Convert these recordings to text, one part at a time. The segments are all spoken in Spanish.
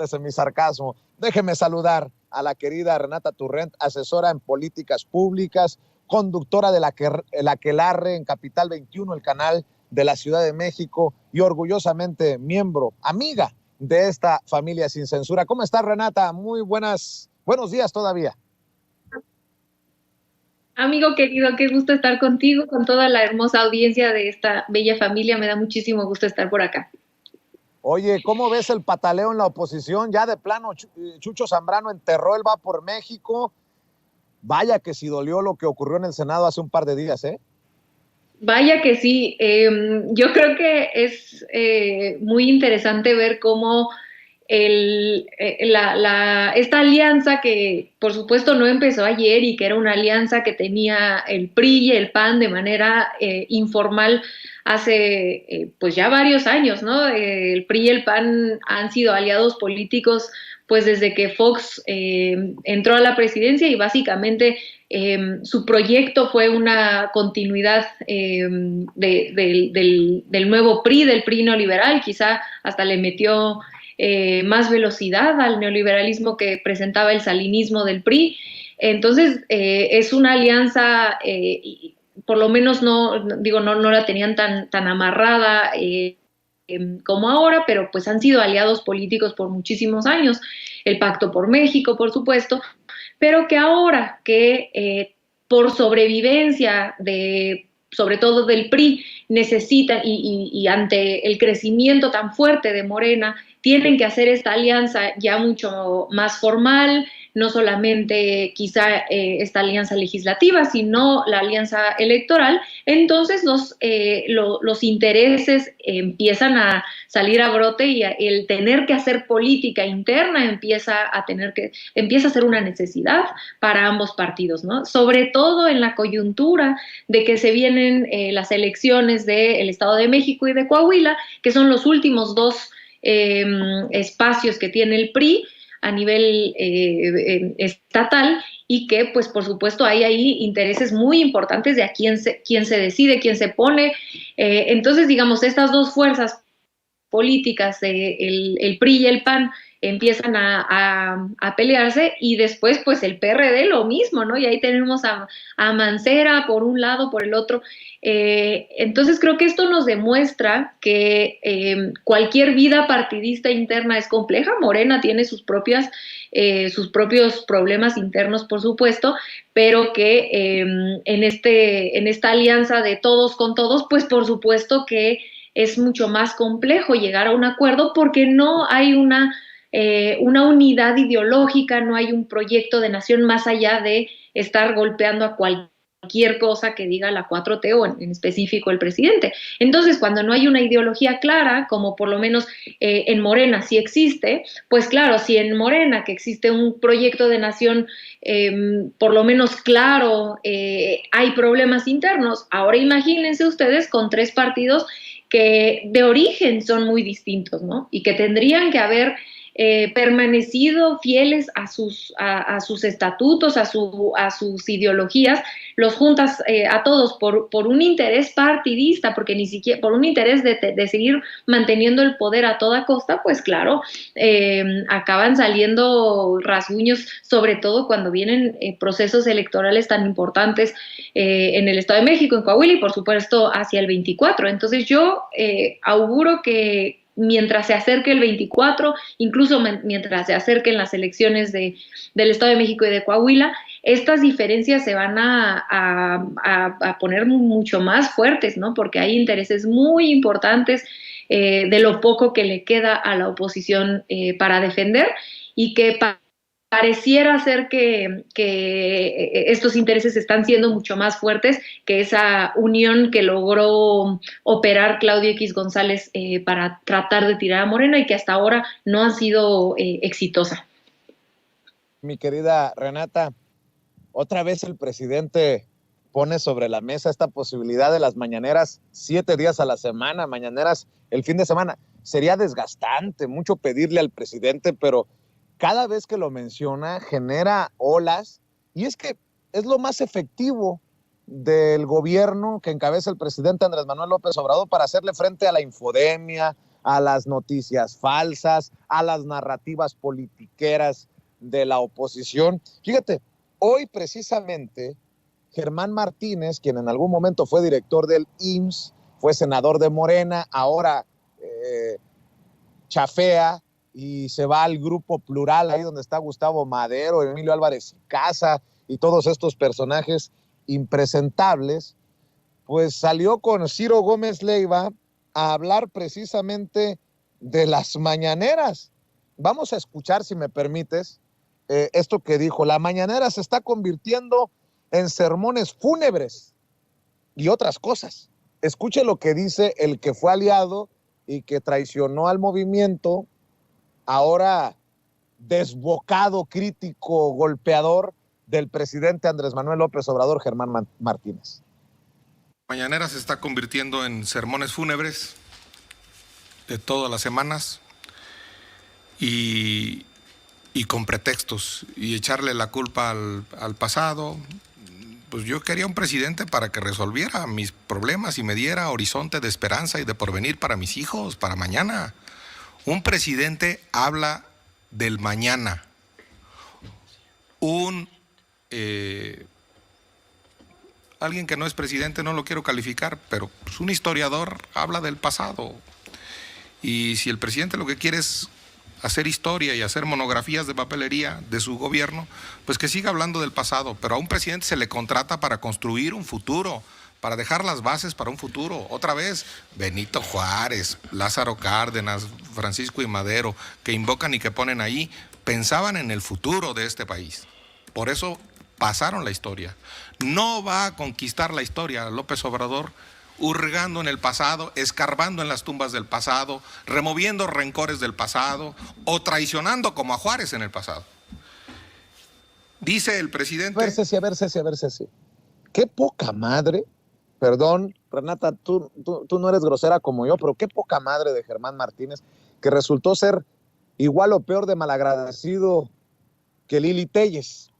ese mi sarcasmo. Déjeme saludar a la querida Renata Turrent, asesora en políticas públicas, conductora de la Aquelarre en Capital 21, el canal de la Ciudad de México, y orgullosamente miembro, amiga de esta familia sin censura. ¿Cómo estás, Renata? Buenos días todavía. Amigo querido, qué gusto estar contigo, con toda la hermosa audiencia de esta bella familia. Me da muchísimo gusto estar por acá. Oye, ¿cómo ves el pataleo en la oposición? Ya de plano, Chucho Zambrano enterró el va por México. Vaya que sí dolió lo que ocurrió en el Senado hace un par de días, ¿eh? Vaya que sí, yo creo que es muy interesante ver cómo esta alianza que por supuesto no empezó ayer y que era una alianza que tenía el PRI y el PAN de manera informal hace pues ya varios años, ¿no? El PRI y el PAN han sido aliados políticos pues desde que Fox entró a la presidencia y básicamente su proyecto fue una continuidad del nuevo PRI, del PRI neoliberal, quizá hasta le metió más velocidad al neoliberalismo que presentaba el salinismo del PRI. Entonces, es una alianza, por lo menos no la tenían tan amarrada como ahora, pero pues han sido aliados políticos por muchísimos años. El Pacto por México, por supuesto, pero que ahora que por sobrevivencia sobre todo del PRI, necesitan y ante el crecimiento tan fuerte de Morena, tienen que hacer esta alianza ya mucho más formal, no solamente quizá esta alianza legislativa, sino la alianza electoral. Entonces los intereses empiezan a salir a brote y el tener que hacer política interna empieza a ser una necesidad para ambos partidos, ¿no? Sobre todo en la coyuntura de que se vienen las elecciones del Estado de México y de Coahuila, que son los últimos dos espacios que tiene el PRI a nivel estatal y que pues por supuesto hay ahí intereses muy importantes de a quién se decide, quién se pone. Entonces digamos, estas dos fuerzas políticas, el PRI y el PAN empiezan a pelearse y después pues el PRD lo mismo, ¿no? Y ahí tenemos a Mancera por un lado, por el otro. Entonces creo que esto nos demuestra que cualquier vida partidista interna es compleja. Morena tiene sus propios problemas internos, por supuesto, pero que en esta alianza de todos con todos, pues por supuesto que es mucho más complejo llegar a un acuerdo porque no hay una unidad ideológica, no hay un proyecto de nación más allá de estar golpeando a cualquier cosa que diga la 4T o en específico el presidente. Entonces, cuando no hay una ideología clara, como por lo menos en Morena sí existe, pues claro, si en Morena que existe un proyecto de nación por lo menos claro, hay problemas internos, ahora imagínense ustedes con tres partidos que de origen son muy distintos, ¿no? Y que tendrían que haber permanecido fieles a sus estatutos, a sus ideologías, los juntas a todos por un interés partidista, porque ni siquiera por un interés de seguir manteniendo el poder a toda costa, pues claro, acaban saliendo rasguños, sobre todo cuando vienen procesos electorales tan importantes en el Estado de México, en Coahuila y por supuesto hacia el 24. Entonces yo auguro que mientras se acerque el 24, incluso mientras se acerquen las elecciones del Estado de México y de Coahuila, estas diferencias se van a poner mucho más fuertes, ¿no? Porque hay intereses muy importantes de lo poco que le queda a la oposición para defender y que pareciera ser que estos intereses están siendo mucho más fuertes que esa unión que logró operar Claudio X González para tratar de tirar a Morena y que hasta ahora no ha sido exitosa. Mi querida Renata, otra vez el presidente pone sobre la mesa esta posibilidad de las mañaneras 7 días a la semana, mañaneras el fin de semana. Sería desgastante mucho pedirle al presidente, pero cada vez que lo menciona genera olas, y es que es lo más efectivo del gobierno que encabeza el presidente Andrés Manuel López Obrador para hacerle frente a la infodemia, a las noticias falsas, a las narrativas politiqueras de la oposición. Fíjate, hoy precisamente Germán Martínez, quien en algún momento fue director del IMSS, fue senador de Morena, ahora chafea y se va al Grupo Plural, ahí donde está Gustavo Madero, Emilio Álvarez y Casa y todos estos personajes impresentables, pues salió con Ciro Gómez Leiva a hablar precisamente de las mañaneras. Vamos a escuchar, si me permites, esto que dijo: la mañanera se está convirtiendo en sermones fúnebres y otras cosas. Escuche lo que dice el que fue aliado y que traicionó al movimiento, ahora desbocado, crítico, golpeador del presidente Andrés Manuel López Obrador, Germán Martínez. Mañanera se está convirtiendo en sermones fúnebres de todas las semanas y con pretextos y echarle la culpa al pasado. Pues yo quería un presidente para que resolviera mis problemas y me diera horizonte de esperanza y de porvenir para mis hijos, para mañana. Un presidente habla del mañana. Alguien que no es presidente, no lo quiero calificar, pero pues un historiador habla del pasado. Y si el presidente lo que quiere es hacer historia y hacer monografías de papelería de su gobierno, pues que siga hablando del pasado. Pero a un presidente se le contrata para construir un futuro, para dejar las bases para un futuro. Otra vez, Benito Juárez, Lázaro Cárdenas, Francisco I. Madero, que invocan y que ponen ahí, pensaban en el futuro de este país. Por eso pasaron la historia. No va a conquistar la historia López Obrador hurgando en el pasado, escarbando en las tumbas del pasado, removiendo rencores del pasado o traicionando como a Juárez en el pasado. Dice el presidente... A ver, Ceci. Qué poca madre, perdón, Renata, tú no eres grosera como yo, pero qué poca madre de Germán Martínez, que resultó ser igual o peor de malagradecido que Lili Téllez.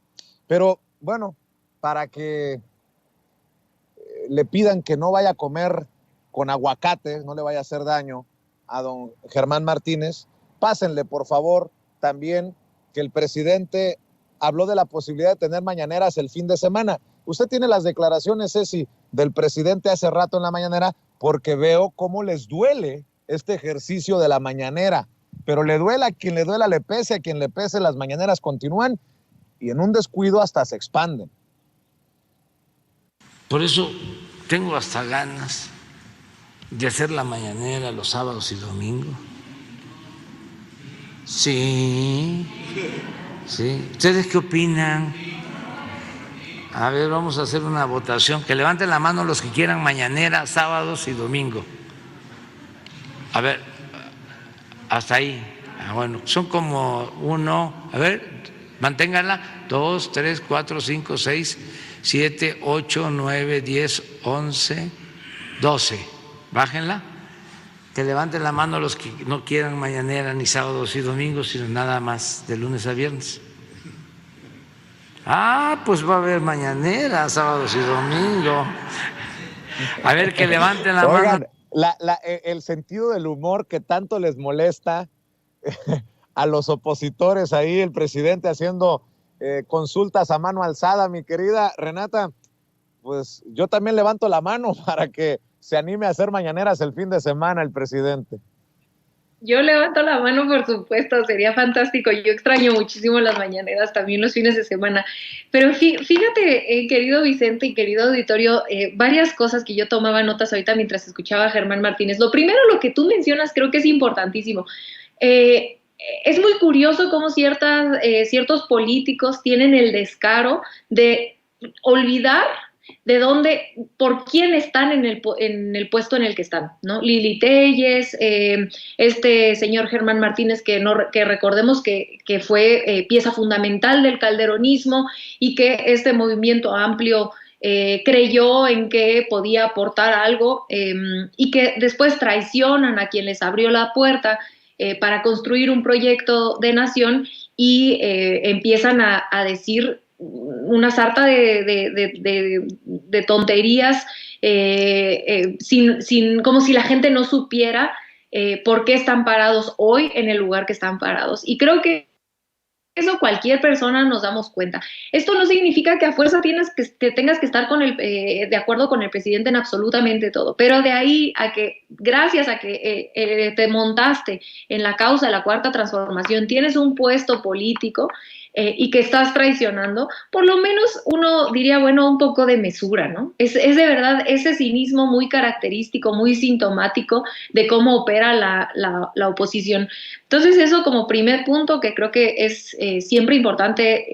Pero bueno, para que le pidan que no vaya a comer con aguacate, no le vaya a hacer daño a don Germán Martínez, pásenle por favor también que el presidente habló de la posibilidad de tener mañaneras el fin de semana. Usted tiene las declaraciones, Ceci, del presidente hace rato en la mañanera, porque veo cómo les duele este ejercicio de la mañanera, pero le duela a quien le duela, le pese a quien le pese, las mañaneras continúan y en un descuido hasta se expanden. Por eso tengo hasta ganas de hacer la mañanera los sábados y domingos. Sí. ¿Ustedes qué opinan? A ver, vamos a hacer una votación. Que levanten la mano los que quieran mañanera, sábados y domingos. A ver, hasta ahí. Bueno, son como uno. A ver, manténganla. 2, 3, 4, 5, 6, 7, 8, 9, 10, 11, 12. Bájenla. Que levanten la mano los que no quieran mañanera ni sábados y domingos, sino nada más de lunes a viernes. Pues va a haber mañanera, sábados y domingos. A ver, que levanten la Oigan, mano. El sentido del humor que tanto les molesta a los opositores ahí, el presidente haciendo consultas a mano alzada, mi querida Renata, pues yo también levanto la mano para que se anime a hacer mañaneras el fin de semana el presidente. Yo levanto la mano, por supuesto, sería fantástico. Yo extraño muchísimo las mañaneras, también los fines de semana. Pero fíjate, querido Vicente y querido auditorio, varias cosas que yo tomaba notas ahorita mientras escuchaba a Germán Martínez. Lo primero, lo que tú mencionas, creo que es importantísimo. Es muy curioso cómo ciertos políticos tienen el descaro de olvidar de dónde, por quién están en el puesto en el que están, ¿no? Lili Téllez, este señor Germán Martínez, que recordemos que fue pieza fundamental del calderonismo y que este movimiento amplio creyó en que podía aportar algo y que después traicionan a quien les abrió la puerta para construir un proyecto de nación y empiezan a decir una sarta de tonterías, como si la gente no supiera por qué están parados hoy en el lugar que están parados. Y creo que eso cualquier persona nos damos cuenta. Esto no significa que a fuerza tengas que estar de acuerdo con el presidente en absolutamente todo, pero de ahí a que, gracias a que te montaste en la causa de la Cuarta Transformación, tienes un puesto político y que estás traicionando, por lo menos uno diría, bueno, un poco de mesura, ¿no? Es de verdad ese cinismo muy característico, muy sintomático de cómo opera la oposición. Entonces eso como primer punto que creo que es siempre importante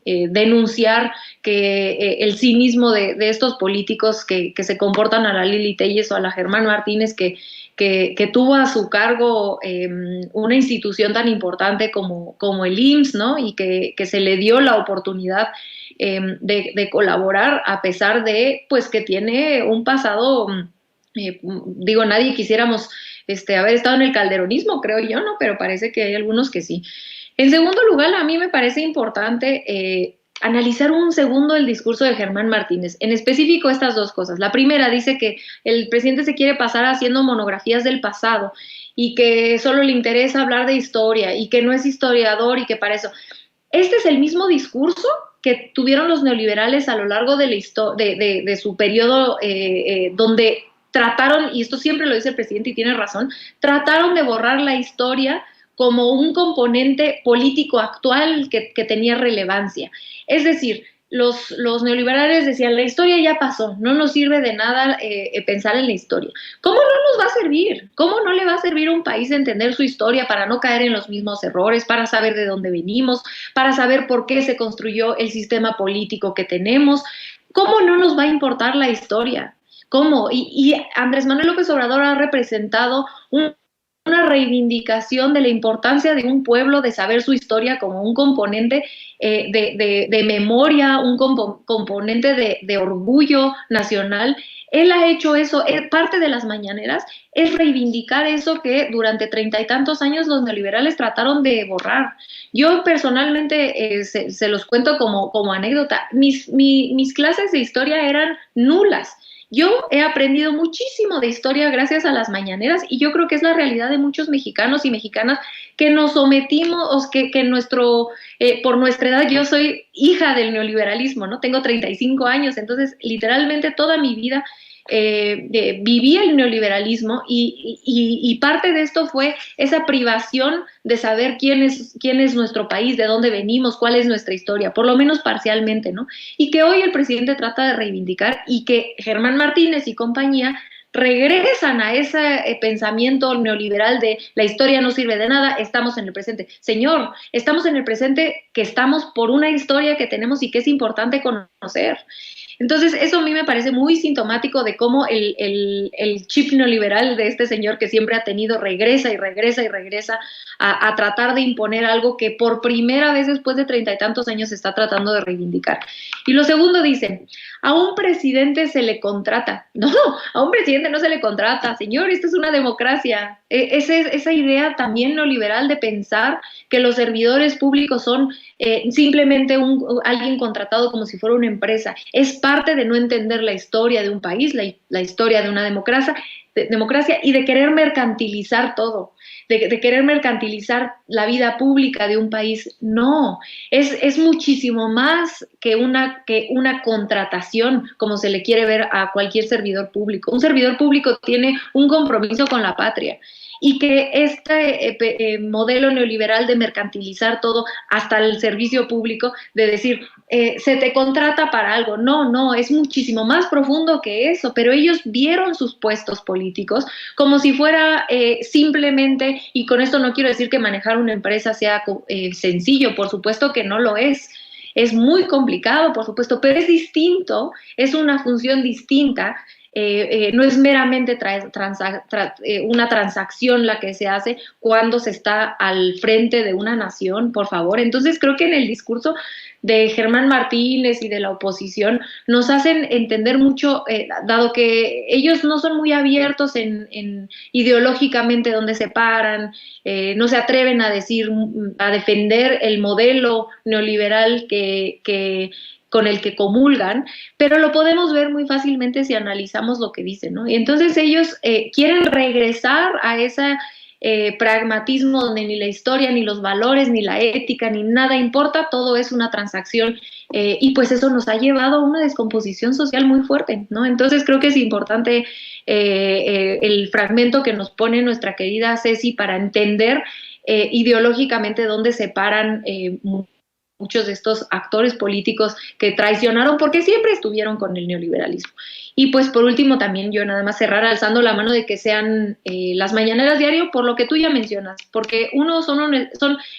denunciar que el cinismo de estos políticos que se comportan a la Lili Telles o a la Germán Martínez que tuvo a su cargo una institución tan importante como el IMSS, ¿no? Y que se le dio la oportunidad de colaborar a pesar de pues que tiene un pasado, digo, nadie quisiéramos haber estado en el calderonismo, creo yo, ¿no? Pero parece que hay algunos que sí. En segundo lugar, a mí me parece importante analizar un segundo el discurso de Germán Martínez, en específico estas dos cosas. La primera dice que el presidente se quiere pasar haciendo monografías del pasado y que solo le interesa hablar de historia y que no es historiador y que para eso. Este es el mismo discurso que tuvieron los neoliberales a lo largo de su periodo donde trataron, y esto siempre lo dice el presidente y tiene razón, trataron de borrar la historia como un componente político actual que tenía relevancia. Es decir, los neoliberales decían, la historia ya pasó, no nos sirve de nada pensar en la historia. ¿Cómo no nos va a servir? ¿Cómo no le va a servir a un país entender su historia para no caer en los mismos errores, para saber de dónde venimos, para saber por qué se construyó el sistema político que tenemos? ¿Cómo no nos va a importar la historia? ¿Cómo? Y Andrés Manuel López Obrador ha representado una reivindicación de la importancia de un pueblo, de saber su historia como un componente de memoria, un componente de orgullo nacional. Él ha hecho eso, parte de las mañaneras es reivindicar eso que durante 30 y tantos años los neoliberales trataron de borrar. Yo personalmente se los cuento como anécdota, mis clases de historia eran nulas. Yo he aprendido muchísimo de historia gracias a las mañaneras y yo creo que es la realidad de muchos mexicanos y mexicanas que nos sometimos, que por nuestra edad, yo soy hija del neoliberalismo, ¿no? Tengo 35 años, entonces literalmente toda mi vida viví el neoliberalismo y parte de esto fue esa privación de saber quién es nuestro país, de dónde venimos, cuál es nuestra historia, por lo menos parcialmente, ¿no? Y que hoy el presidente trata de reivindicar y que Germán Martínez y compañía regresan a ese pensamiento neoliberal de la historia no sirve de nada, estamos en el presente. Señor, estamos en el presente que estamos por una historia que tenemos y que es importante conocer. Entonces, eso a mí me parece muy sintomático de cómo el chip neoliberal de este señor que siempre ha tenido regresa y regresa y regresa a tratar de imponer algo que por primera vez después de 30 y tantos años se está tratando de reivindicar. Y lo segundo dice, a un presidente se le contrata. No, a un presidente no se le contrata. Señor, esto es una democracia. Esa idea también neoliberal de pensar que los servidores públicos son simplemente alguien contratado como si fuera una empresa. Es parte de no entender la historia de un país, la historia de una democracia y de querer mercantilizar todo, de querer mercantilizar la vida pública de un país. No, es muchísimo más que una contratación, como se le quiere ver a cualquier servidor público. Un servidor público tiene un compromiso con la patria. Y que este modelo neoliberal de mercantilizar todo hasta el servicio público, de decir, se te contrata para algo. No, es muchísimo más profundo que eso, pero ellos vieron sus puestos políticos como si fuera simplemente, y con esto no quiero decir que manejar una empresa sea sencillo, por supuesto que no lo es. Es muy complicado, por supuesto, pero es distinto, es una función distinta. No es meramente una transacción la que se hace cuando se está al frente de una nación, por favor. Entonces creo que en el discurso de Germán Martínez y de la oposición nos hacen entender mucho, dado que ellos no son muy abiertos en ideológicamente dónde se paran, no se atreven a defender el modelo neoliberal que con el que comulgan, pero lo podemos ver muy fácilmente si analizamos lo que dicen, ¿no? Y entonces ellos quieren regresar a esa pragmatismo donde ni la historia, ni los valores, ni la ética, ni nada importa, todo es una transacción, y pues eso nos ha llevado a una descomposición social muy fuerte, ¿no? Entonces creo que es importante el fragmento que nos pone nuestra querida Ceci para entender ideológicamente dónde se paran muchos de estos actores políticos que traicionaron porque siempre estuvieron con el neoliberalismo. Y pues por último también yo nada más cerrar alzando la mano de que sean las mañaneras diario por lo que tú ya mencionas, porque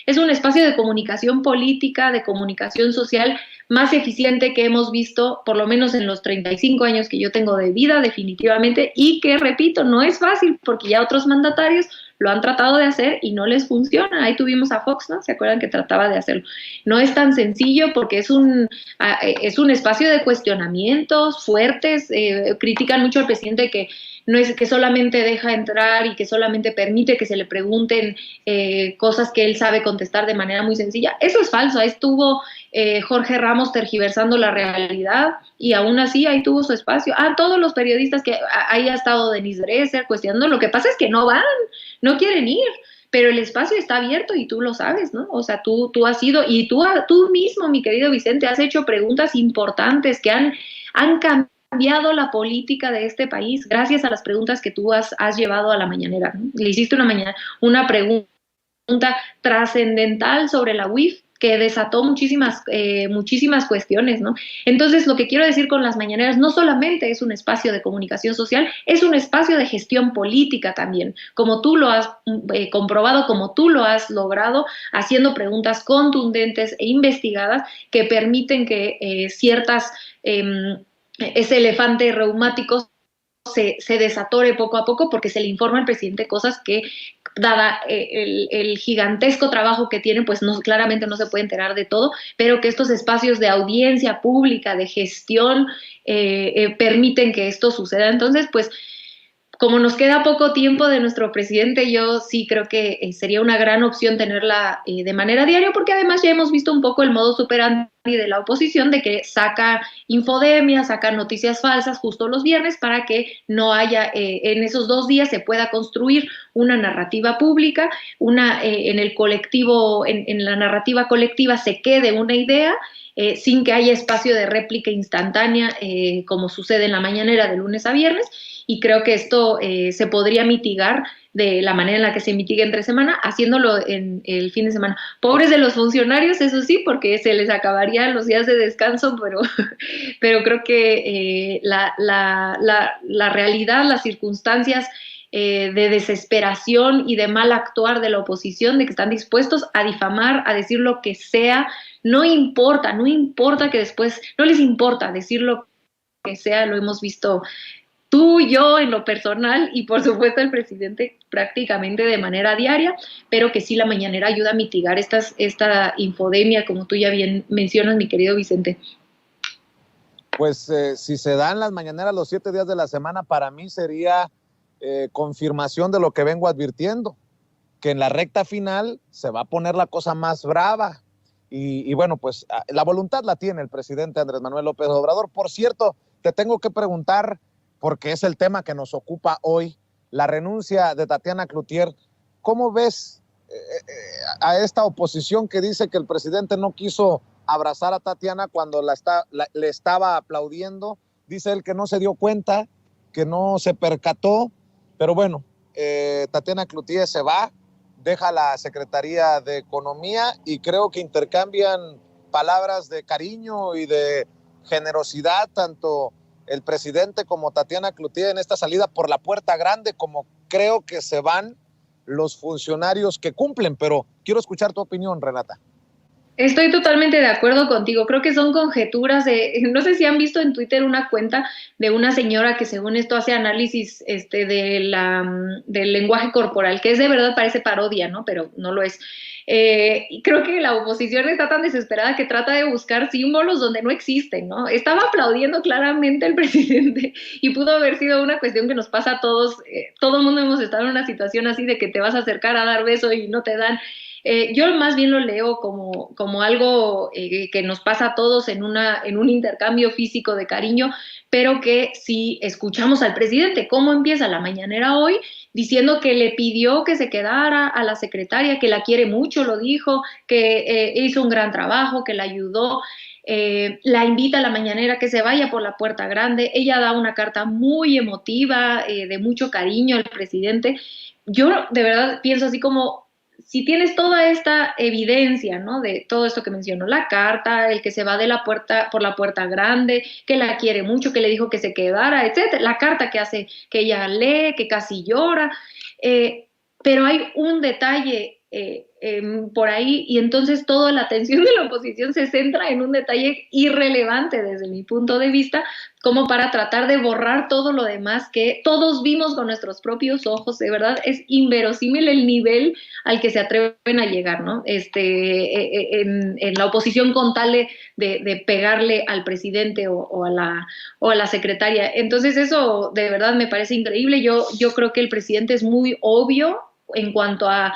es un espacio de comunicación política, de comunicación social más eficiente que hemos visto por lo menos en los 35 años que yo tengo de vida definitivamente, y que repito, no es fácil porque ya otros mandatarios lo han tratado de hacer y no les funciona. Ahí tuvimos a Fox, ¿no? ¿Se acuerdan que trataba de hacerlo? No es tan sencillo porque es un espacio de cuestionamientos fuertes. Critican mucho al presidente que no es que solamente deja entrar y que solamente permite que se le pregunten cosas que él sabe contestar de manera muy sencilla. Eso es falso. Ahí estuvo Jorge Ramos tergiversando la realidad y aún así ahí tuvo su espacio. Todos los periodistas que ahí ha estado Denise Dresser cuestionando, lo que pasa es que no van, no quieren ir, pero el espacio está abierto y tú lo sabes, ¿no? O sea, tú has ido y tú mismo, mi querido Vicente, has hecho preguntas importantes que han cambiado la política de este país gracias a las preguntas que tú has llevado a la mañanera, ¿no? Le hiciste una pregunta trascendental sobre la UIF que desató muchísimas cuestiones, ¿no? Entonces, lo que quiero decir con las mañaneras no solamente es un espacio de comunicación social, es un espacio de gestión política también, como tú lo has comprobado, como tú lo has logrado, haciendo preguntas contundentes e investigadas que permiten que ese elefante reumático se desatore poco a poco porque se le informa al presidente cosas que, dada el gigantesco trabajo que tiene, pues claramente no se puede enterar de todo, pero que estos espacios de audiencia pública, de gestión, permiten que esto suceda. Entonces, pues, como nos queda poco tiempo de nuestro presidente, yo sí creo que sería una gran opción tenerla de manera diaria, porque además ya hemos visto un poco el modo operandi de la oposición, de que saca infodemia, saca noticias falsas justo los viernes para que no haya, en esos 2 días se pueda construir una narrativa pública, en el colectivo, en la narrativa colectiva se quede una idea, sin que haya espacio de réplica instantánea, como sucede en la mañanera de lunes a viernes. Y creo que esto se podría mitigar de la manera en la que se mitiga entre semana, haciéndolo en el fin de semana. Pobres de los funcionarios, eso sí, porque se les acabarían los días de descanso, pero creo que la realidad, las circunstancias de desesperación y de mal actuar de la oposición, de que están dispuestos a difamar, a decir lo que sea, no importa que después, no les importa decir lo que sea, lo hemos visto tú, yo en lo personal y por supuesto el presidente prácticamente de manera diaria, pero que sí la mañanera ayuda a mitigar esta infodemia, como tú ya bien mencionas, mi querido Vicente. Pues si se dan las mañaneras los 7 días de la semana, para mí sería confirmación de lo que vengo advirtiendo, que en la recta final se va a poner la cosa más brava. Y bueno, pues la voluntad la tiene el presidente Andrés Manuel López Obrador. Por cierto, te tengo que preguntar, porque es el tema que nos ocupa hoy, la renuncia de Tatiana Cloutier. ¿Cómo ves a esta oposición que dice que el presidente no quiso abrazar a Tatiana cuando le estaba aplaudiendo? Dice él que no se dio cuenta, que no se percató, pero bueno, Tatiana Cloutier se va, deja la Secretaría de Economía y creo que intercambian palabras de cariño y de generosidad, tanto el presidente como Tatiana Cloutier, en esta salida por la puerta grande, como creo que se van los funcionarios que cumplen. Pero quiero escuchar tu opinión, Renata. Estoy totalmente de acuerdo contigo. Creo que son conjeturas no sé si han visto en Twitter una cuenta de una señora que según esto hace análisis del lenguaje corporal, que es de verdad, parece parodia, ¿no? Pero no lo es. Y creo que la oposición está tan desesperada que trata de buscar símbolos donde no existen, ¿no? Estaba aplaudiendo claramente al presidente y pudo haber sido una cuestión que nos pasa a todos. Todo el mundo hemos estado en una situación así de que te vas a acercar a dar beso y no te dan. Yo más bien lo leo como algo que nos pasa a todos en un intercambio físico de cariño, pero que si escuchamos al presidente, cómo empieza la mañanera hoy, diciendo que le pidió que se quedara a la secretaria, que la quiere mucho, lo dijo, que hizo un gran trabajo, que la ayudó. La invita a la mañanera que se vaya por la puerta grande. Ella da una carta muy emotiva, de mucho cariño al presidente. Yo de verdad pienso así como, si tienes toda esta evidencia, ¿no? De todo esto que mencionó, la carta, el que se va de la puerta por la puerta grande, que la quiere mucho, que le dijo que se quedara, etcétera, la carta que hace, que ella lee, que casi llora, pero hay un detalle por ahí, y entonces toda la atención de la oposición se centra en un detalle irrelevante desde mi punto de vista, como para tratar de borrar todo lo demás que todos vimos con nuestros propios ojos. De verdad es inverosímil el nivel al que se atreven a llegar, ¿no? En la oposición con tal de pegarle al presidente o a la secretaria. Entonces eso de verdad me parece increíble. Yo creo que el presidente es muy obvio en cuanto a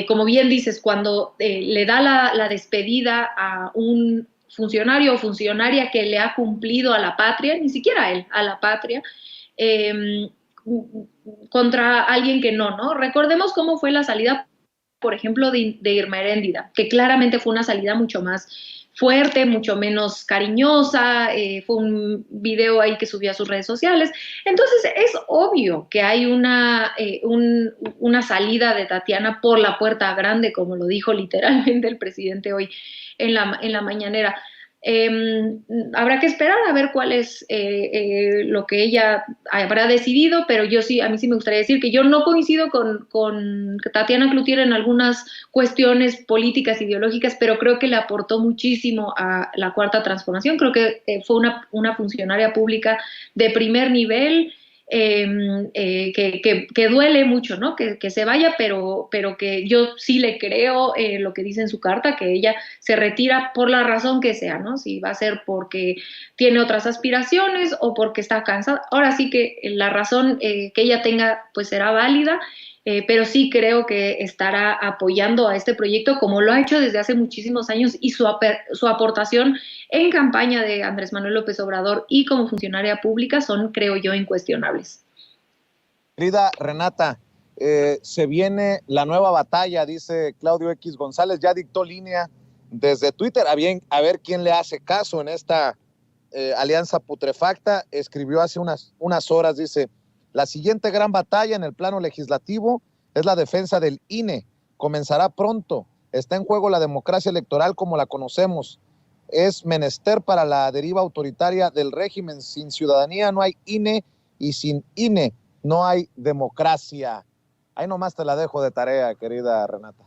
como bien dices, cuando le da la despedida a un funcionario o funcionaria que le ha cumplido a la patria, ni siquiera a él, a la patria, eh, contra alguien que no. Recordemos cómo fue la salida, por ejemplo, de Irma Heréndida, que claramente fue una salida mucho más fuerte, mucho menos cariñosa, fue un video ahí que subió a sus redes sociales. Entonces es obvio que hay una salida de Tatiana por la puerta grande, como lo dijo literalmente el presidente hoy en la mañanera. Habrá que esperar a ver cuál es lo que ella habrá decidido, pero a mí sí me gustaría decir que yo no coincido con Tatiana Cloutier en algunas cuestiones políticas, ideológicas, pero creo que le aportó muchísimo a la Cuarta Transformación. Creo que fue una funcionaria pública de primer nivel, que duele mucho, ¿no? Que se vaya, pero que yo sí le creo lo que dice en su carta, que ella se retira por la razón que sea, ¿no? Si va a ser porque tiene otras aspiraciones o porque está cansada. Ahora sí que la razón que ella tenga pues será válida, pero sí creo que estará apoyando a este proyecto como lo ha hecho desde hace muchísimos años, y su aportación en campaña de Andrés Manuel López Obrador y como funcionaria pública son, creo yo, incuestionables. Querida Renata, se viene la nueva batalla, dice Claudio X González, ya dictó línea desde Twitter, a ver quién le hace caso en esta alianza putrefacta. Escribió hace unas horas, dice: la siguiente gran batalla en el plano legislativo es la defensa del INE. Comenzará pronto. Está en juego la democracia electoral como la conocemos. Es menester para la deriva autoritaria del régimen. Sin ciudadanía no hay INE, y sin INE no hay democracia. Ahí nomás te la dejo de tarea, querida Renata.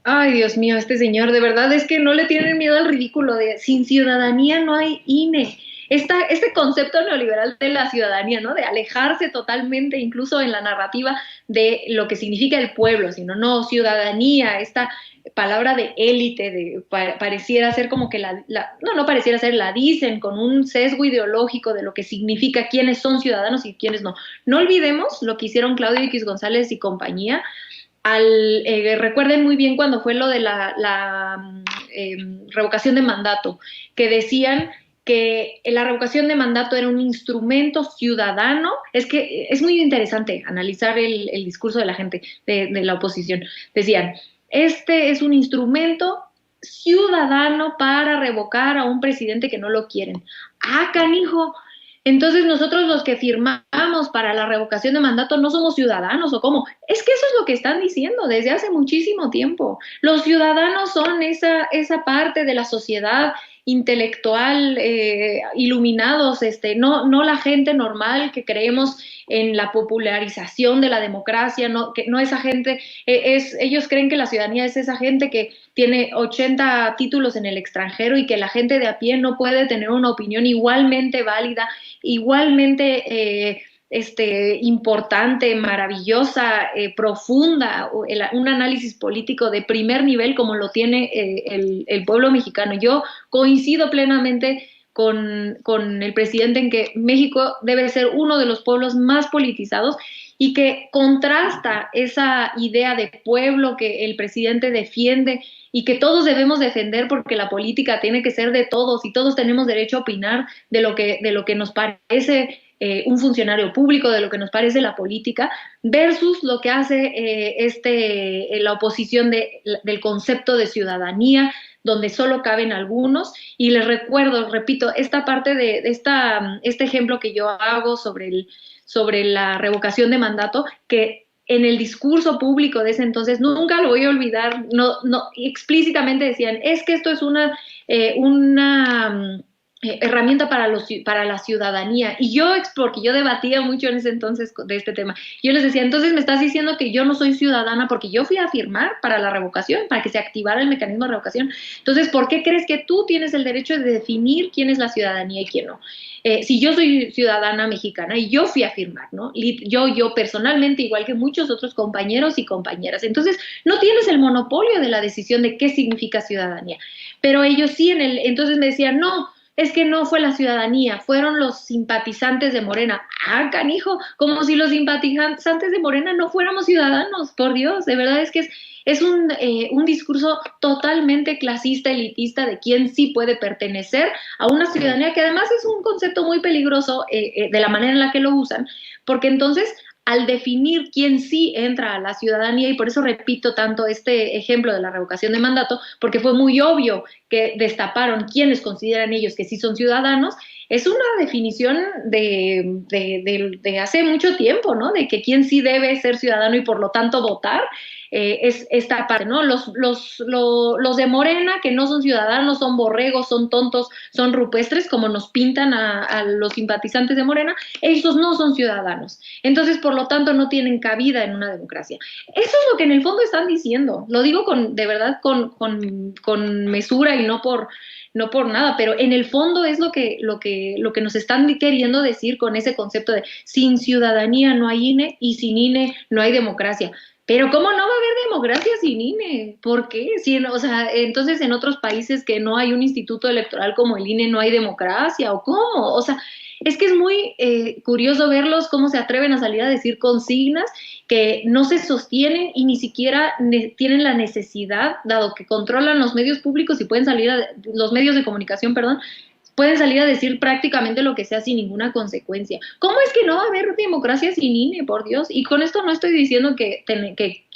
Ay, Dios mío, este señor, de verdad es que no le tienen miedo al ridículo de sin ciudadanía no hay INE. Este concepto neoliberal de la ciudadanía, ¿no? De alejarse totalmente, incluso en la narrativa, de lo que significa el pueblo, sino no, ciudadanía, esta palabra de élite, pareciera ser como que no pareciera ser, la dicen con un sesgo ideológico de lo que significa quiénes son ciudadanos y quiénes no. No olvidemos lo que hicieron Claudio X González y compañía. Recuerden muy bien cuando fue lo de la revocación de mandato, que decían que la revocación de mandato era un instrumento ciudadano. Es que es muy interesante analizar el discurso de la gente de la oposición. Decían, este es un instrumento ciudadano para revocar a un presidente que no lo quieren. ¡Ah, canijo! Entonces nosotros los que firmamos para la revocación de mandato no somos ciudadanos, ¿o cómo? Es que eso es lo que están diciendo desde hace muchísimo tiempo. Los ciudadanos son esa parte de la sociedad intelectual, iluminados, no la gente normal que creemos en la popularización de la democracia, no esa gente, ellos creen que la ciudadanía es esa gente que tiene 80 títulos en el extranjero y que la gente de a pie no puede tener una opinión igualmente válida, igualmente importante, maravillosa, profunda, un análisis político de primer nivel como lo tiene el pueblo mexicano. Yo coincido plenamente con el presidente en que México debe ser uno de los pueblos más politizados, y que contrasta esa idea de pueblo que el presidente defiende y que todos debemos defender porque la política tiene que ser de todos y todos tenemos derecho a opinar de lo que nos parece un funcionario público, de lo que nos parece la política, versus lo que hace la oposición del concepto de ciudadanía, donde solo caben algunos. Y les recuerdo, repito, esta parte de este ejemplo que yo hago sobre la revocación de mandato, que en el discurso público de ese entonces, nunca lo voy a olvidar, no, explícitamente decían, es que esto es una herramienta para la ciudadanía. Y yo, porque yo debatía mucho en ese entonces de este tema, yo les decía, entonces me estás diciendo que yo no soy ciudadana porque yo fui a firmar para la revocación, para que se activara el mecanismo de revocación. Entonces, ¿por qué crees que tú tienes el derecho de definir quién es la ciudadanía y quién no? Si yo soy ciudadana mexicana y yo fui a firmar, ¿no? Yo personalmente, igual que muchos otros compañeros y compañeras. Entonces, no tienes el monopolio de la decisión de qué significa ciudadanía. Pero ellos sí, entonces me decían, no, es que no fue la ciudadanía, fueron los simpatizantes de Morena. Ah, canijo, como si los simpatizantes de Morena no fuéramos ciudadanos, por Dios, de verdad es que es un discurso totalmente clasista, elitista, de quién sí puede pertenecer a una ciudadanía, que además es un concepto muy peligroso de la manera en la que lo usan, porque entonces al definir quién sí entra a la ciudadanía, y por eso repito tanto este ejemplo de la revocación de mandato, porque fue muy obvio que destaparon quiénes consideran ellos que sí son ciudadanos, es una definición de hace mucho tiempo, ¿no? De que quién sí debe ser ciudadano y por lo tanto votar, es esta parte, ¿no? Los de Morena, que no son ciudadanos, son borregos, son tontos, son rupestres, como nos pintan a los simpatizantes de Morena, esos no son ciudadanos. Entonces, por lo tanto, no tienen cabida en una democracia. Eso es lo que en el fondo están diciendo. Lo digo de verdad con mesura y no por nada, pero en el fondo es lo que nos están queriendo decir con ese concepto de sin ciudadanía no hay INE y sin INE no hay democracia. Pero ¿cómo no va a haber democracia sin INE? ¿Por qué? O sea, entonces en otros países que no hay un instituto electoral como el INE no hay democracia, ¿o cómo? O sea, es que es muy curioso verlos cómo se atreven a salir a decir consignas que no se sostienen y ni siquiera tienen la necesidad, dado que controlan los medios públicos y pueden salir los medios de comunicación, perdón, pueden salir a decir prácticamente lo que sea sin ninguna consecuencia. ¿Cómo es que no va a haber democracia sin INE, por Dios? Y con esto no estoy diciendo que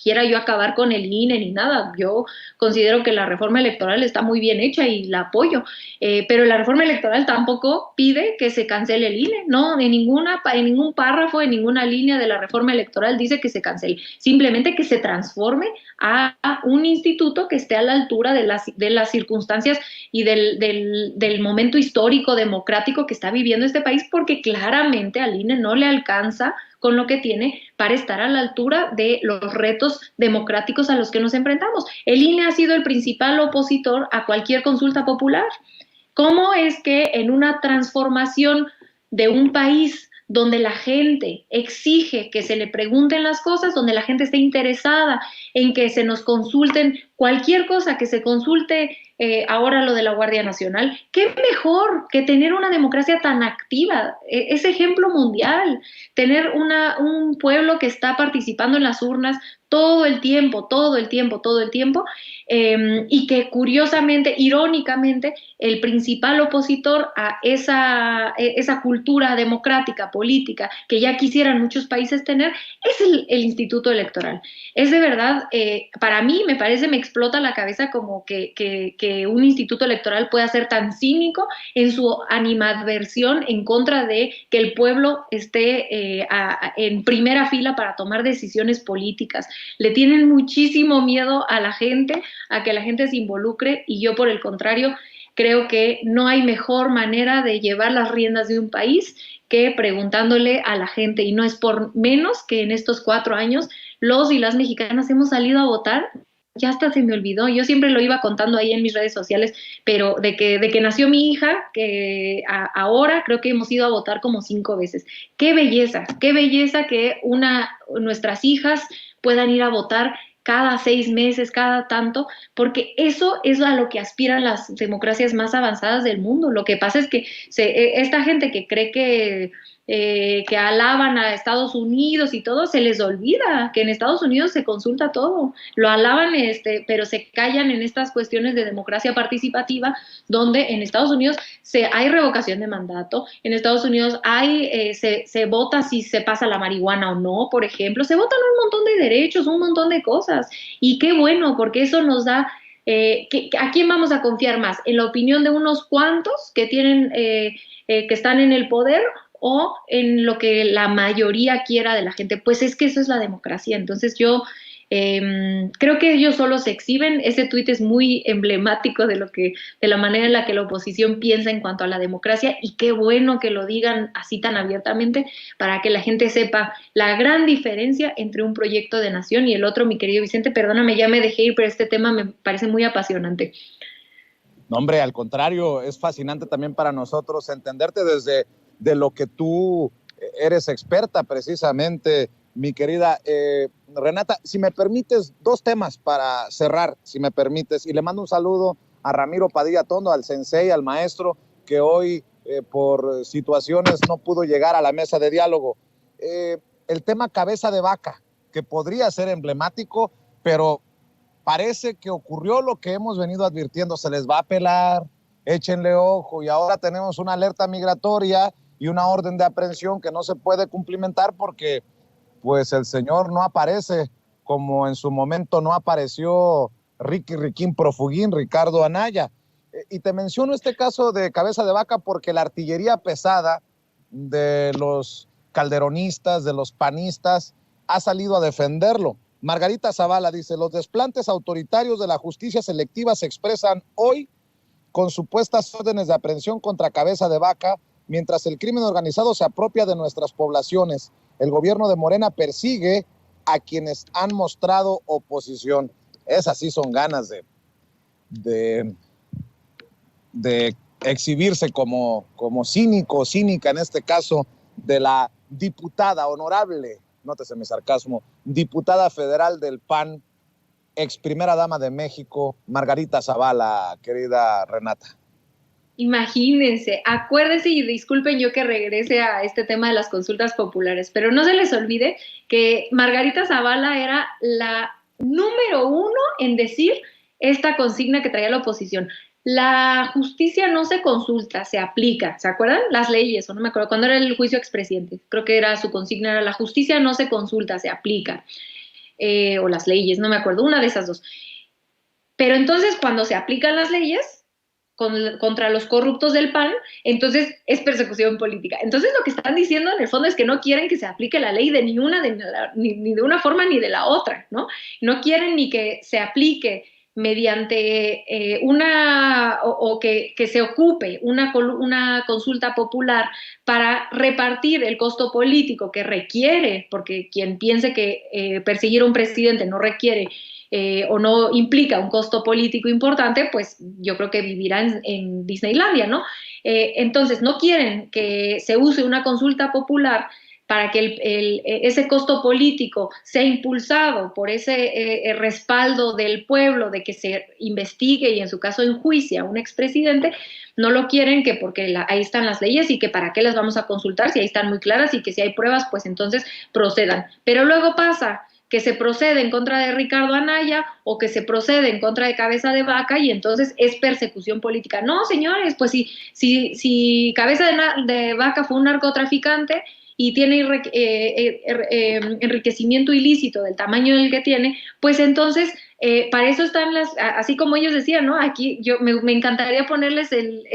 quiera yo acabar con el INE ni nada. Yo considero que la reforma electoral está muy bien hecha y la apoyo, pero la reforma electoral tampoco pide que se cancele el INE, ¿no? En ningún párrafo, en ninguna línea de la reforma electoral dice que se cancele, simplemente que se transforme a un instituto que esté a la altura de las circunstancias y del momento histórico, democrático que está viviendo este país, porque claramente al INE no le alcanza con lo que tiene para estar a la altura de los retos democráticos a los que nos enfrentamos. El INE ha sido el principal opositor a cualquier consulta popular. ¿Cómo es que en una transformación de un país donde la gente exige que se le pregunten las cosas, donde la gente esté interesada en que se nos consulten cualquier cosa, que se consulte ahora lo de la Guardia Nacional, qué mejor que tener una democracia tan activa, es ejemplo mundial, tener un pueblo que está participando en las urnas todo el tiempo, y que curiosamente, irónicamente, el principal opositor a esa cultura democrática, política, que ya quisieran muchos países tener, es el Instituto Electoral. Es de verdad, para mí me explota la cabeza como que un instituto electoral pueda ser tan cínico en su animadversión en contra de que el pueblo esté en primera fila para tomar decisiones políticas. Le tienen muchísimo miedo a la gente, a que la gente se involucre, y yo por el contrario creo que no hay mejor manera de llevar las riendas de un país que preguntándole a la gente, y no es por menos que en estos 4 años los y las mexicanas hemos salido a votar. Ya hasta se me olvidó, yo siempre lo iba contando ahí en mis redes sociales, pero de que nació mi hija, que ahora creo que hemos ido a votar como 5 veces. Qué belleza que nuestras hijas puedan ir a votar cada 6 meses, cada tanto, porque eso es a lo que aspiran las democracias más avanzadas del mundo. Lo que pasa es que esta gente que cree que que alaban a Estados Unidos y todo, se les olvida que en Estados Unidos se consulta todo, lo alaban, pero se callan en estas cuestiones de democracia participativa, donde en Estados Unidos hay revocación de mandato, en Estados Unidos se vota si se pasa la marihuana o no, por ejemplo, se votan un montón de derechos, un montón de cosas, y qué bueno, porque eso nos da ¿a quién vamos a confiar más? ¿En la opinión de unos cuantos que tienen, que están en el poder, o en lo que la mayoría quiera de la gente? Pues es que eso es la democracia. Entonces yo creo que ellos solo se exhiben. Ese tuit es muy emblemático de la manera en la que la oposición piensa en cuanto a la democracia, y qué bueno que lo digan así tan abiertamente para que la gente sepa la gran diferencia entre un proyecto de nación y el otro. Mi querido Vicente, perdóname, ya me dejé ir, pero este tema me parece muy apasionante. No, hombre, al contrario, es fascinante también para nosotros entenderte desde de lo que tú eres experta precisamente, mi querida Renata. Si me permites, 2 temas para cerrar, si me permites, y le mando un saludo a Ramiro Padilla Tondo, al sensei, al maestro, que hoy por situaciones no pudo llegar a la mesa de diálogo. El tema cabeza de vaca, que podría ser emblemático, pero parece que ocurrió lo que hemos venido advirtiendo: se les va a pelar, échenle ojo, y ahora tenemos una alerta migratoria y una orden de aprehensión que no se puede cumplimentar porque pues el señor no aparece, como en su momento no apareció Riquín Profugín, Ricardo Anaya. Y te menciono este caso de cabeza de vaca porque la artillería pesada de los calderonistas, de los panistas, ha salido a defenderlo. Margarita Zavala dice: los desplantes autoritarios de la justicia selectiva se expresan hoy con supuestas órdenes de aprehensión contra cabeza de vaca, mientras el crimen organizado se apropia de nuestras poblaciones. El gobierno de Morena persigue a quienes han mostrado oposición. Esas sí son ganas de exhibirse como cínica en este caso, de la diputada honorable, nótese mi sarcasmo, diputada federal del PAN, ex primera dama de México, Margarita Zavala, querida Renata. Imagínense, acuérdense, y disculpen yo que regrese a este tema de las consultas populares, pero no se les olvide que Margarita Zavala era la número 1 en decir esta consigna que traía la oposición: la justicia no se consulta, se aplica. ¿Se acuerdan? Las leyes, o no me acuerdo, cuando era el juicio expresidente, creo que era su consigna, era: la justicia no se consulta, se aplica. O las leyes, no me acuerdo, una de esas dos. Pero entonces, cuando se aplican las leyes contra los corruptos del PAN, entonces es persecución política. Entonces lo que están diciendo en el fondo es que no quieren que se aplique la ley ni de una forma ni de la otra, ¿no? No quieren ni que se aplique mediante que se ocupe una consulta popular para repartir el costo político que requiere, porque quien piense que perseguir a un presidente no requiere o no implica un costo político importante, pues yo creo que vivirá en Disneylandia, ¿no? Entonces no quieren que se use una consulta popular para que ese costo político sea impulsado por ese respaldo del pueblo de que se investigue y en su caso enjuicie a un expresidente. No lo quieren, que porque ahí están las leyes y que para qué las vamos a consultar si ahí están muy claras, y que si hay pruebas pues entonces procedan. Pero luego pasa que se procede en contra de Ricardo Anaya o que se procede en contra de Cabeza de Vaca y entonces es persecución política. No, señores, pues si Cabeza de Vaca fue un narcotraficante y tiene enriquecimiento ilícito del tamaño del que tiene, pues entonces para eso están así como ellos decían, ¿no? Aquí me encantaría ponerles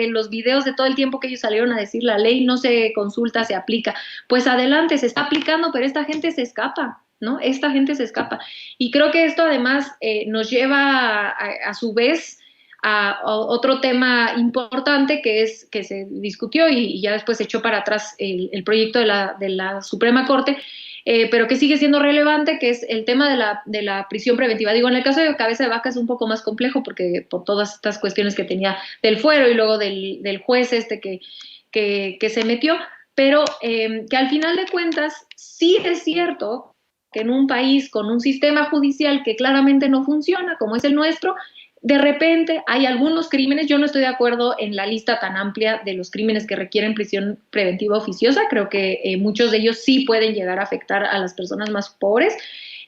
los videos de todo el tiempo que ellos salieron a decir: la ley no se consulta, se aplica. Pues adelante, se está aplicando, pero esta gente se escapa, ¿no? Esta gente se escapa. Y creo que esto además nos lleva a su vez a otro tema importante que se discutió y ya después se echó para atrás el proyecto de la Suprema Corte, pero que sigue siendo relevante, que es el tema de la prisión preventiva. Digo, en el caso de Cabeza de Vaca es un poco más complejo porque por todas estas cuestiones que tenía del fuero y luego del juez que se metió, pero que al final de cuentas sí es cierto que en un país con un sistema judicial que claramente no funciona, como es el nuestro, De repente hay algunos crímenes, yo no estoy de acuerdo en la lista tan amplia de los crímenes que requieren prisión preventiva oficiosa, creo que muchos de ellos sí pueden llegar a afectar a las personas más pobres.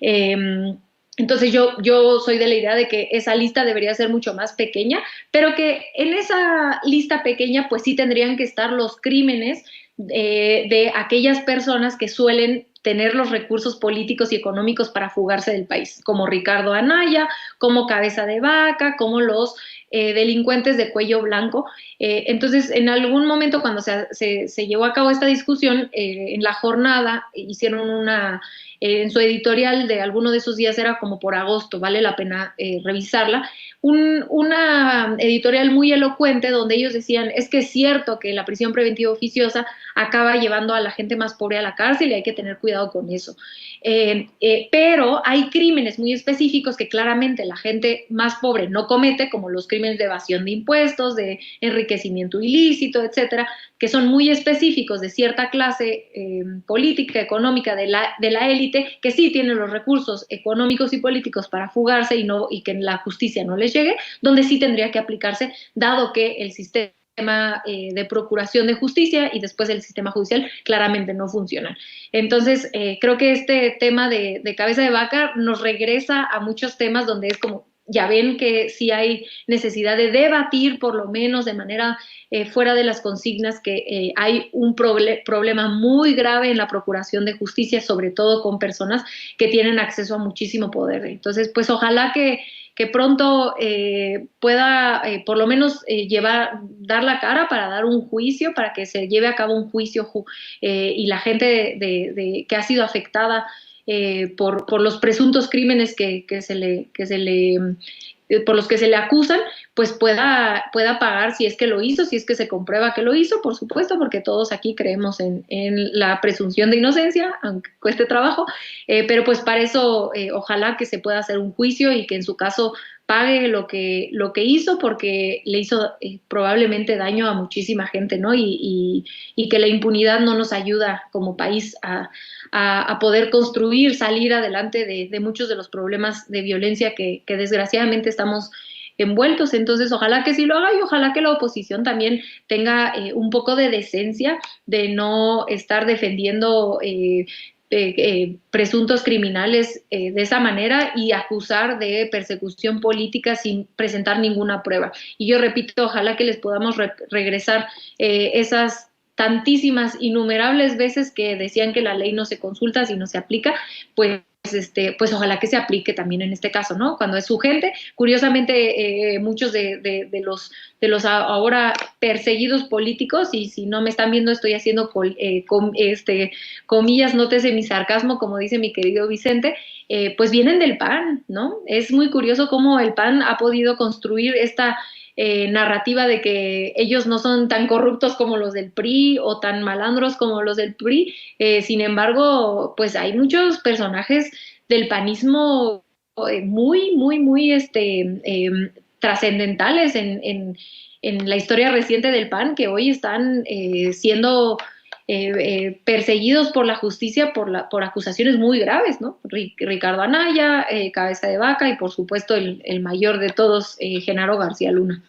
Eh, entonces yo soy de la idea de que esa lista debería ser mucho más pequeña, pero que en esa lista pequeña pues sí tendrían que estar los crímenes de aquellas personas que suelen tener los recursos políticos y económicos para fugarse del país, como Ricardo Anaya, como Cabeza de Vaca, como los delincuentes de cuello blanco. Entonces, en algún momento cuando se llevó a cabo esta discusión, en la jornada hicieron en su editorial de alguno de esos días, era como por agosto, vale la pena revisarla, una editorial muy elocuente donde ellos decían, es que es cierto que la prisión preventiva oficiosa acaba llevando a la gente más pobre a la cárcel y hay que tener cuidado con eso. Pero hay crímenes muy específicos que claramente la gente más pobre no comete, como los crímenes de evasión de impuestos, de enriquecimiento ilícito, etcétera, que son muy específicos de cierta clase política, económica de la élite, que sí tienen los recursos económicos y políticos para fugarse y que la justicia no les llegue, donde sí tendría que aplicarse, dado que el sistema de procuración de justicia y después el sistema judicial claramente no funcionan. Entonces, creo que este tema de Cabeza de Vaca nos regresa a muchos temas donde es como, ya ven que sí hay necesidad de debatir, por lo menos de manera fuera de las consignas, que hay un problema muy grave en la procuración de justicia, sobre todo con personas que tienen acceso a muchísimo poder. Entonces, pues ojalá que pronto pueda por lo menos dar la cara para dar un juicio, para que se lleve a cabo un juicio y la gente que ha sido afectada por los presuntos crímenes por los que se le acusan, pues pueda pagar si es que lo hizo, si es que se comprueba que lo hizo, por supuesto, porque todos aquí creemos en la presunción de inocencia, aunque cueste trabajo, pero pues para eso ojalá que se pueda hacer un juicio y que en su caso pague lo que hizo, porque le hizo probablemente daño a muchísima gente, ¿no? Y que la impunidad no nos ayuda como país a poder construir, salir adelante de muchos de los problemas de violencia que desgraciadamente estamos envueltos. Entonces, ojalá que sí lo haga y ojalá que la oposición también tenga un poco de decencia de no estar defendiendo presuntos criminales de esa manera y acusar de persecución política sin presentar ninguna prueba. Y yo repito, ojalá que les podamos regresar esas tantísimas, innumerables veces que decían que la ley no se consulta si no se aplica, pues ojalá que se aplique también en este caso, ¿no? Cuando es su gente. Curiosamente, muchos de los ahora perseguidos políticos, y si no me están viendo, estoy haciendo comillas, nótese mi sarcasmo, como dice mi querido Vicente, pues vienen del PAN, ¿no? Es muy curioso cómo el PAN ha podido construir esta narrativa de que ellos no son tan corruptos como los del PRI o tan malandros como los del PRI. Sin embargo, pues hay muchos personajes del panismo muy, muy, muy trascendentales en la historia reciente del PAN, que hoy están siendo perseguidos por la justicia por acusaciones muy graves, ¿no? Ricardo Anaya, Cabeza de Vaca y por supuesto el mayor de todos, Genaro García Luna.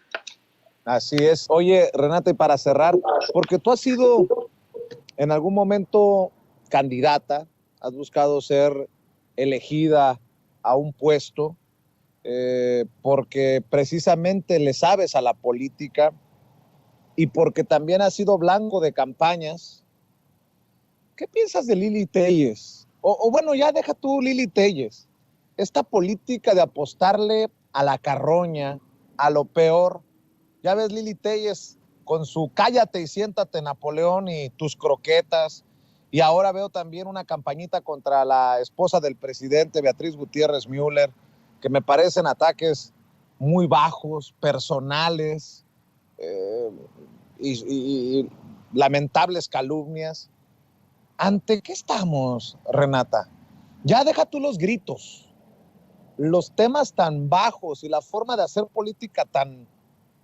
Así es. Oye, Renata, y para cerrar, porque tú has sido en algún momento candidata, has buscado ser elegida a un puesto, porque precisamente le sabes a la política y porque también has sido blanco de campañas. ¿Qué piensas de Lili Téllez? O bueno, ya deja tú Lili Téllez. Esta política de apostarle a la carroña, a lo peor. Ya ves Lili Téllez con su cállate y siéntate Napoleón y tus croquetas. Y ahora veo también una campañita contra la esposa del presidente, Beatriz Gutiérrez Müller, que me parecen ataques muy bajos, personales y lamentables calumnias. ¿Ante qué estamos, Renata? Ya deja tú los gritos, los temas tan bajos y la forma de hacer política tan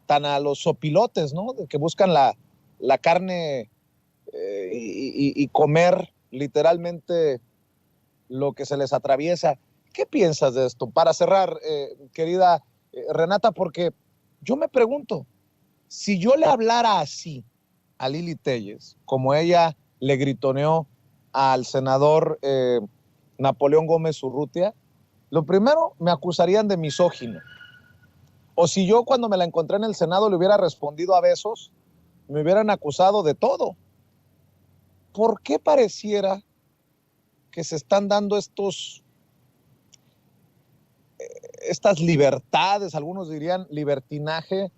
a los sopilotes, ¿no? Que buscan la carne y comer literalmente lo que se les atraviesa. ¿Qué piensas de esto? Para cerrar, querida Renata, porque yo me pregunto, si yo le hablara así a Lili Téllez, como ella le gritoneó al senador Napoleón Gómez Urrutia, lo primero me acusarían de misógino. O si yo cuando me la encontré en el Senado le hubiera respondido a besos, me hubieran acusado de todo. ¿Por qué pareciera que se están dando estas libertades, algunos dirían libertinaje,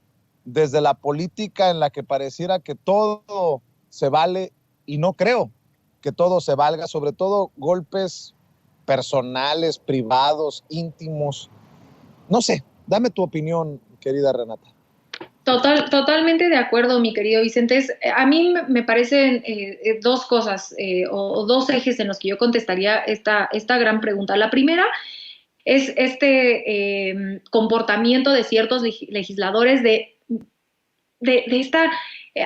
desde la política en la que pareciera que todo se vale, y no creo que todo se valga, sobre todo golpes personales, privados, íntimos? No sé, dame tu opinión, querida Renata. Totalmente de acuerdo, mi querido Vicente. A mí me parecen dos cosas o dos ejes en los que yo contestaría esta gran pregunta. La primera es este comportamiento de ciertos legisladores de esta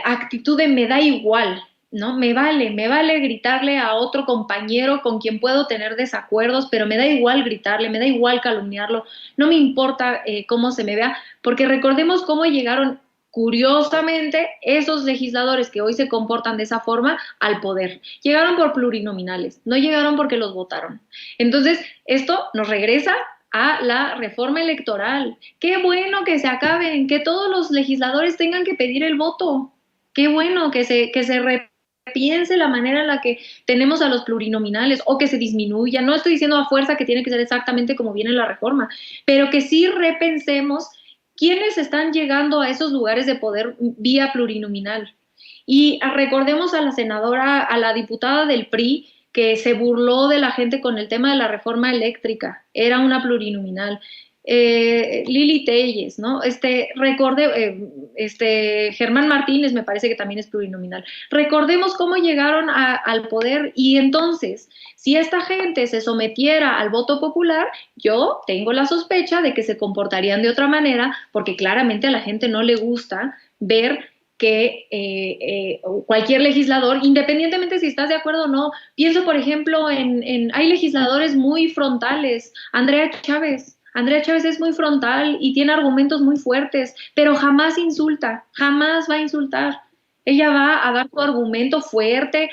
actitud de me da igual, ¿no? Me vale gritarle a otro compañero con quien puedo tener desacuerdos, pero me da igual gritarle, me da igual calumniarlo, no me importa cómo se me vea, porque recordemos cómo llegaron curiosamente esos legisladores que hoy se comportan de esa forma al poder. Llegaron por plurinominales, no llegaron porque los votaron. Entonces, esto nos regresa a la reforma electoral. Qué bueno que se acaben, que todos los legisladores tengan que pedir el voto. Qué bueno que se repiense la manera en la que tenemos a los plurinominales o que se disminuya. No estoy diciendo a fuerza que tiene que ser exactamente como viene la reforma, pero que sí repensemos quiénes están llegando a esos lugares de poder vía plurinominal. Y recordemos a la senadora, a la diputada del PRI, que se burló de la gente con el tema de la reforma eléctrica, era una plurinominal. Lili Téllez, ¿no? Germán Martínez me parece que también es plurinominal. Recordemos cómo llegaron al poder y entonces, si esta gente se sometiera al voto popular, yo tengo la sospecha de que se comportarían de otra manera, porque claramente a la gente no le gusta ver que cualquier legislador, independientemente si estás de acuerdo o no, pienso por ejemplo hay legisladores muy frontales. Andrea Chávez es muy frontal y tiene argumentos muy fuertes, pero jamás insulta, jamás va a insultar. Ella va a dar su argumento fuerte,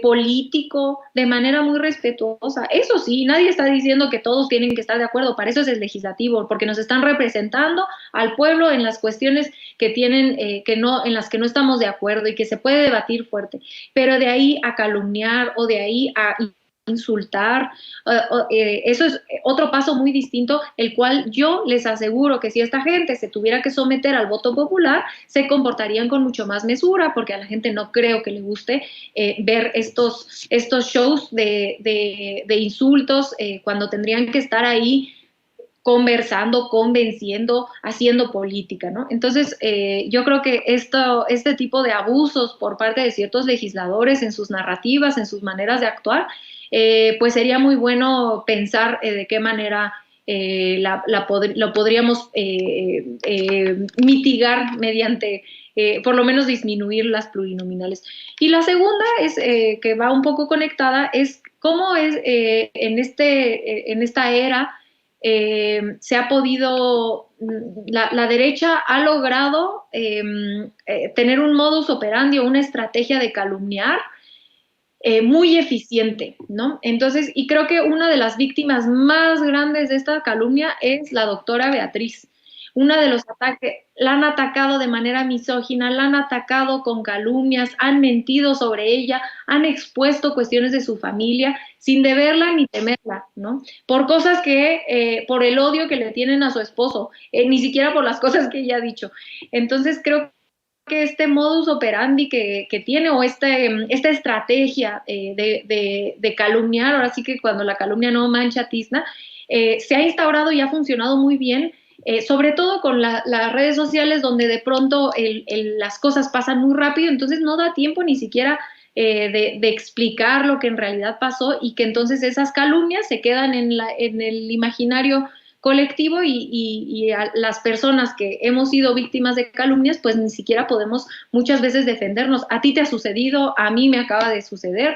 político, de manera muy respetuosa. Eso sí, nadie está diciendo que todos tienen que estar de acuerdo, para eso es el legislativo, porque nos están representando al pueblo en las cuestiones que tienen, en las que no estamos de acuerdo y que se puede debatir fuerte. Pero de ahí a calumniar o de ahí a insultar, eso es otro paso muy distinto, el cual yo les aseguro que si esta gente se tuviera que someter al voto popular, se comportarían con mucho más mesura, porque a la gente no creo que le guste ver estos shows de insultos cuando tendrían que estar ahí conversando, convenciendo, haciendo política, ¿no? Entonces, yo creo que este tipo de abusos por parte de ciertos legisladores en sus narrativas, en sus maneras de actuar, pues sería muy bueno pensar de qué manera lo podríamos mitigar mediante, por lo menos disminuir las plurinominales. Y la segunda es, que va un poco conectada, es cómo es en esta era se ha podido, la derecha ha logrado tener un modus operandi o una estrategia de calumniar muy eficiente, ¿no? Entonces, y creo que una de las víctimas más grandes de esta calumnia es la doctora Beatriz. Una de los ataques, la han atacado de manera misógina, la han atacado con calumnias, han mentido sobre ella, han expuesto cuestiones de su familia sin deberla ni temerla, ¿no? Por cosas por el odio que le tienen a su esposo, ni siquiera por las cosas que ella ha dicho. Entonces, creo que este modus operandi que tiene o esta estrategia de calumniar, ahora sí que cuando la calumnia no mancha tizna, se ha instaurado y ha funcionado muy bien, sobre todo con las redes sociales donde de pronto las cosas pasan muy rápido, entonces no da tiempo ni siquiera de explicar lo que en realidad pasó y que entonces esas calumnias se quedan en el imaginario colectivo y a las personas que hemos sido víctimas de calumnias, pues ni siquiera podemos muchas veces defendernos. A ti te ha sucedido, a mí me acaba de suceder,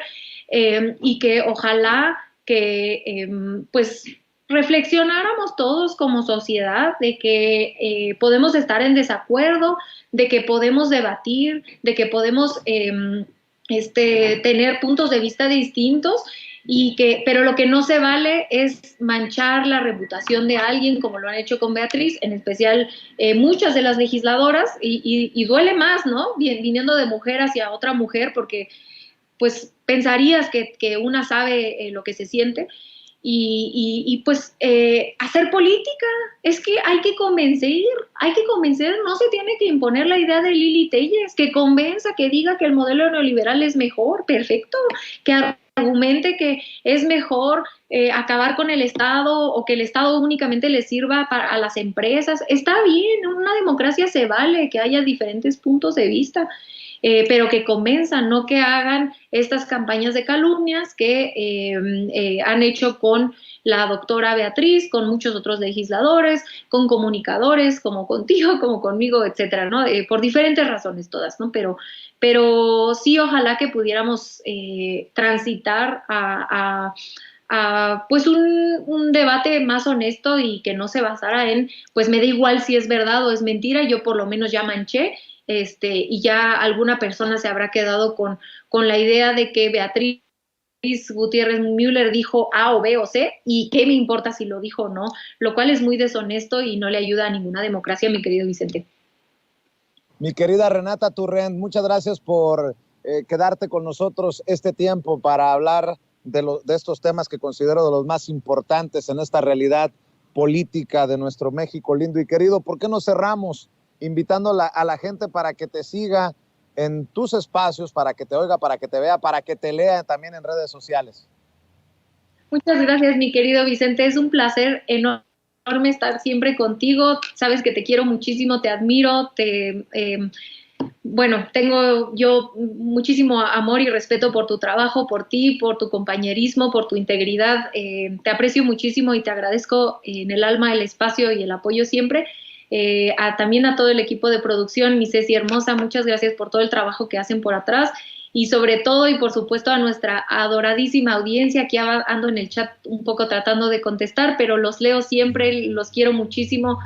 y que ojalá que pues reflexionáramos todos como sociedad de que podemos estar en desacuerdo, de que podemos debatir, de que podemos tener puntos de vista distintos, pero lo que no se vale es manchar la reputación de alguien como lo han hecho con Beatriz, en especial muchas de las legisladoras, y duele más, ¿no? Viniendo de mujer hacia otra mujer, porque pues pensarías que una sabe lo que se siente, pues hacer política, es que hay que convencer, no se tiene que imponer la idea de Lili Telles, que convenza, que diga que el modelo neoliberal es mejor, perfecto, que argumente que es mejor acabar con el Estado o que el Estado únicamente le sirva a las empresas, está bien, en una democracia se vale que haya diferentes puntos de vista, pero que convenzan, no que hagan estas campañas de calumnias que han hecho con la doctora Beatriz, con muchos otros legisladores, con comunicadores, como contigo, como conmigo, etcétera, ¿no? Por diferentes razones todas, ¿no? Pero sí, ojalá que pudiéramos transitar a pues un debate más honesto y que no se basara en, pues me da igual si es verdad o es mentira, yo por lo menos ya manché, y ya alguna persona se habrá quedado con la idea de que Beatriz Gutiérrez Müller dijo A o B o C, y qué me importa si lo dijo o no, lo cual es muy deshonesto y no le ayuda a ninguna democracia, mi querido Vicente. Mi querida Renata Turrent, muchas gracias por quedarte con nosotros este tiempo para hablar de estos temas que considero de los más importantes en esta realidad política de nuestro México lindo y querido. ¿Por qué no cerramos invitando a la gente para que te siga en tus espacios, para que te oiga, para que te vea, para que te lea también en redes sociales? Muchas gracias, mi querido Vicente. Es un placer enorme estar siempre contigo. Sabes que te quiero muchísimo, te admiro, bueno, tengo yo muchísimo amor y respeto por tu trabajo, por ti, por tu compañerismo, por tu integridad. Te aprecio muchísimo y te agradezco en el alma el espacio y el apoyo siempre. También a todo el equipo de producción, mi Ceci hermosa, muchas gracias por todo el trabajo que hacen por atrás, y sobre todo y por supuesto a nuestra adoradísima audiencia. Aquí ando en el chat un poco tratando de contestar, pero los leo siempre, los quiero muchísimo,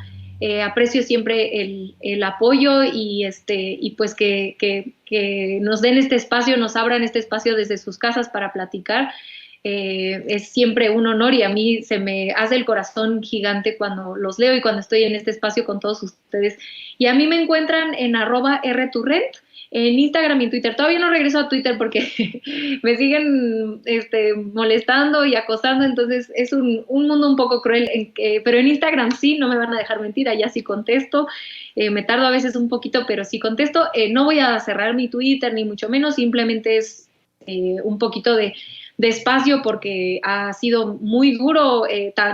aprecio siempre el apoyo y pues que nos den este espacio, nos abran este espacio desde sus casas para platicar. Es siempre un honor y a mí se me hace el corazón gigante cuando los leo y cuando estoy en este espacio con todos ustedes. Y a mí me encuentran en @rturrent, en Instagram y en Twitter. Todavía no regreso a Twitter porque me siguen molestando y acosando, entonces es un mundo un poco cruel, pero en Instagram sí, no me van a dejar mentir, allá sí contesto. Me tardo a veces un poquito, pero sí contesto. No voy a cerrar mi Twitter, ni mucho menos, simplemente es un poquito de espacio porque ha sido muy duro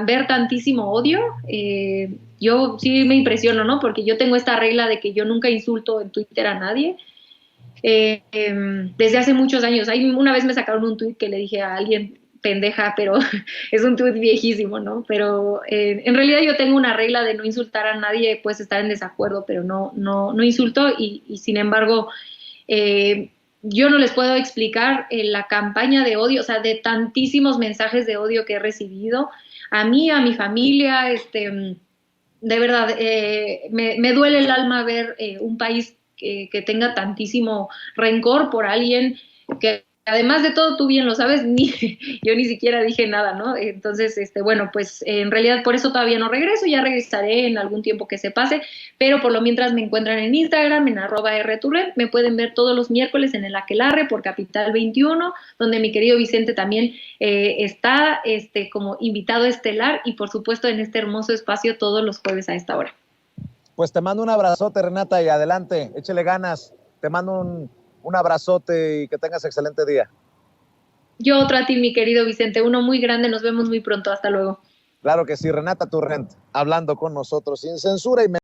ver tantísimo odio. Yo sí me impresiono, ¿no? Porque yo tengo esta regla de que yo nunca insulto en Twitter a nadie. Desde hace muchos años. Una vez me sacaron un tuit que le dije a alguien pendeja, pero es un tuit viejísimo, ¿no? Pero en realidad yo tengo una regla de no insultar a nadie, puedes estar en desacuerdo, pero no insulto, y sin embargo yo no les puedo explicar la campaña de odio, o sea, de tantísimos mensajes de odio que he recibido a mí, a mi familia. De verdad, me duele el alma ver un país que tenga tantísimo rencor por alguien que, además de todo, tú bien lo sabes, yo ni siquiera dije nada, ¿no? Entonces, bueno, pues en realidad por eso todavía no regreso, ya regresaré en algún tiempo que se pase, pero por lo mientras me encuentran en Instagram, en @rturrent, me pueden ver todos los miércoles en el Aquelarre por Capital 21, donde mi querido Vicente también está como invitado estelar, y por supuesto en este hermoso espacio todos los jueves a esta hora. Pues te mando un abrazote, Renata, y adelante, échele ganas. Te mando un abrazote y que tengas excelente día. Yo otro a ti, mi querido Vicente, uno muy grande, nos vemos muy pronto, hasta luego. Claro que sí, Renata Turrent, hablando con nosotros sin censura y